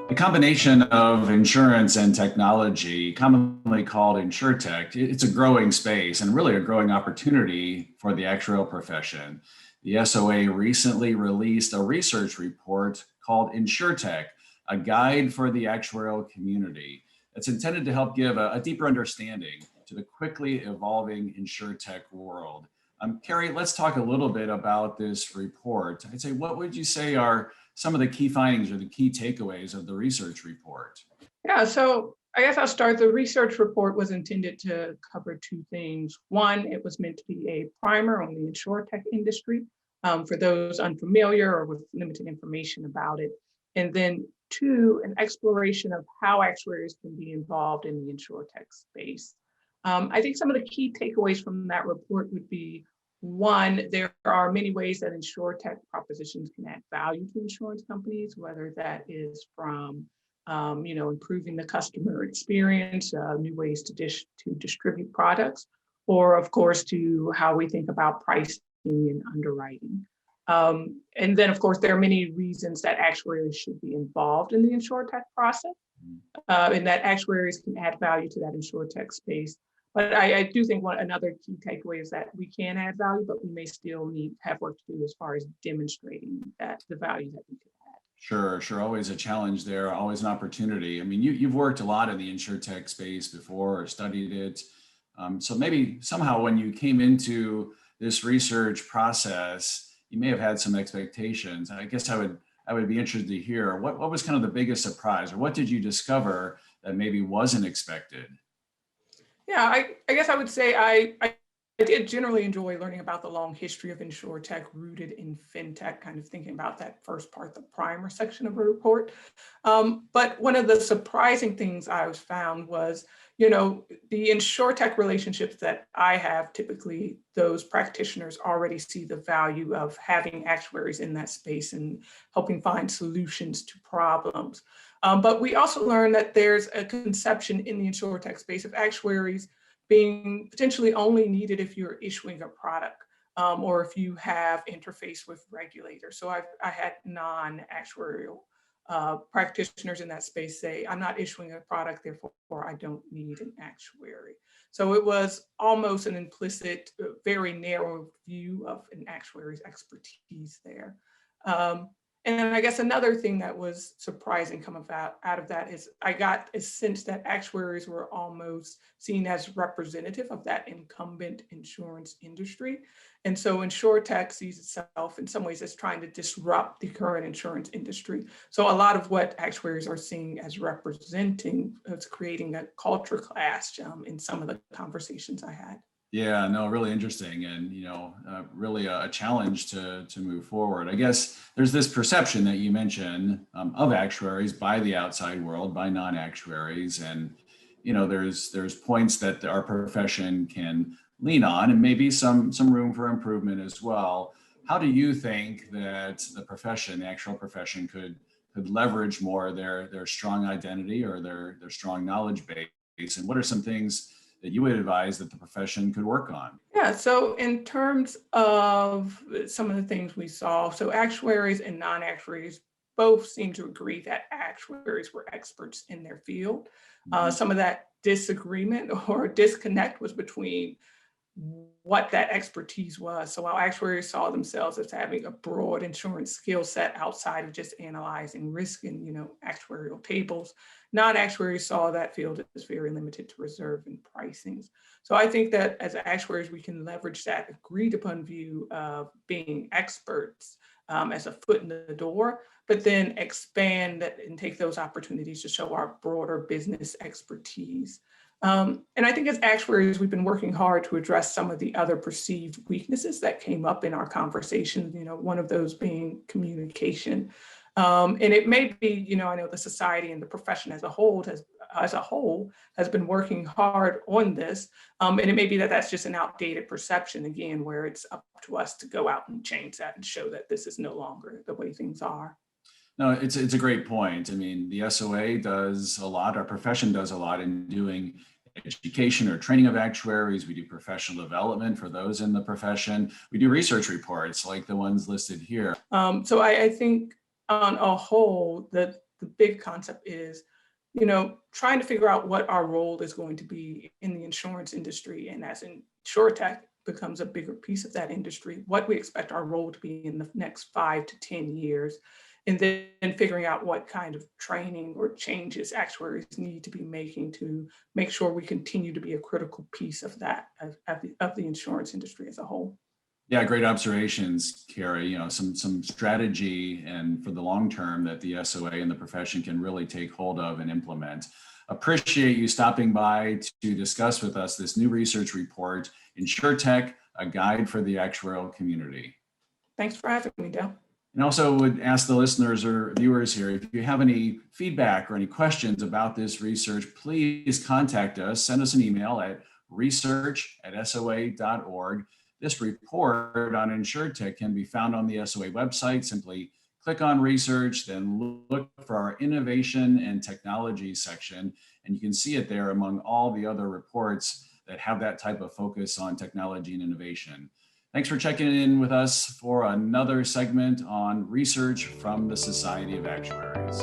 The combination of insurance and technology, commonly called InsurTech, it's a growing space and really a growing opportunity for the actuarial profession. The SOA recently released a research report called InsurTech, a guide for the actuarial community. It's intended to help give a deeper understanding to the quickly evolving InsurTech world. Carrie, let's talk a little bit about this report. I'd say, what would you say are some of the key findings or the key takeaways of the research report? Yeah, so I guess I'll start. The research report was intended to cover two things. One, it was meant to be a primer on the insurtech industry for those unfamiliar or with limited information about it. And then two, an exploration of how actuaries can be involved in the insurtech space. I think some of the key takeaways from that report would be one, there are many ways that insurtech propositions can add value to insurance companies, whether that is from improving the customer experience, new ways to distribute products, or of course to how we think about pricing and underwriting. And then of course there are many reasons that actuaries should be involved in the insurtech process, and that actuaries can add value to that insurtech space. But I do think another key takeaway is that we can add value, but we may still have work to do as far as demonstrating that the value that we can add. Sure. Always a challenge there, always an opportunity. I mean, you've worked a lot in the insurtech space before or studied it. So maybe somehow when you came into this research process, you may have had some expectations. I guess I would be interested to hear what was kind of the biggest surprise, or what did you discover that maybe wasn't expected? Yeah, I guess I would say I did generally enjoy learning about the long history of insurtech rooted in fintech, kind of thinking about that first part, the primer section of a report. But one of the surprising things I found was, the insurtech relationships that I have, typically those practitioners already see the value of having actuaries in that space and helping find solutions to problems. But we also learned that there's a conception in the insurtech space of actuaries being potentially only needed if you're issuing a product or if you have interface with regulators. So I had non-actuarial practitioners in that space say, I'm not issuing a product, therefore I don't need an actuary. So it was almost an implicit, very narrow view of an actuary's expertise there. And then I guess another thing that was surprising coming out of that is I got a sense that actuaries were almost seen as representative of that incumbent insurance industry. And so InsurTech sees itself in some ways as trying to disrupt the current insurance industry. So a lot of what actuaries are seeing as representing is creating a culture clash in some of the conversations I had. Yeah, no, really interesting, and really a challenge to move forward. I guess there's this perception that you mentioned of actuaries by the outside world, by non-actuaries, and there's points that our profession can lean on, and maybe some room for improvement as well. How do you think that the profession, the actual profession, could leverage more their strong identity or their strong knowledge base, and what are some things that you would advise that the profession could work on? Yeah, so in terms of some of the things we saw, so actuaries and non-actuaries both seem to agree that actuaries were experts in their field. Mhm. Some of that disagreement or disconnect was between what that expertise was. So while actuaries saw themselves as having a broad insurance skill set outside of just analyzing risk and actuarial tables, non-actuaries saw that field as very limited to reserve and pricings. So I think that as actuaries, we can leverage that agreed upon view of being experts as a foot in the door, but then expand that and take those opportunities to show our broader business expertise. And I think as actuaries, we've been working hard to address some of the other perceived weaknesses that came up in our conversation, one of those being communication. And it may be, I know the society and the profession as a whole has been working hard on this. And it may be that that's just an outdated perception, again, where it's up to us to go out and change that and show that this is no longer the way things are. No, it's a great point. I mean, the SOA does a lot, our profession does a lot in doing education or training of actuaries. We do professional development for those in the profession. We do research reports like the ones listed here. So I think on a whole, that the big concept is, trying to figure out what our role is going to be in the insurance industry. And as InsurTech becomes a bigger piece of that industry, what we expect our role to be in the next 5 to 10 years. And then figuring out what kind of training or changes actuaries need to be making to make sure we continue to be a critical piece of that, of the insurance industry as a whole. Yeah, great observations, Carrie. Some strategy and for the long term that the SOA and the profession can really take hold of and implement. Appreciate you stopping by to discuss with us this new research report, InsurTech, a guide for the actuarial community. Thanks for having me, Dale. And also would ask the listeners or viewers here, if you have any feedback or any questions about this research, please contact us. Send us an email at research@soa.org. This report on InsurTech can be found on the SOA website. Simply click on research, then look for our innovation and technology section, and you can see it there among all the other reports that have that type of focus on technology and innovation. Thanks for checking in with us for another segment on research from the Society of Actuaries.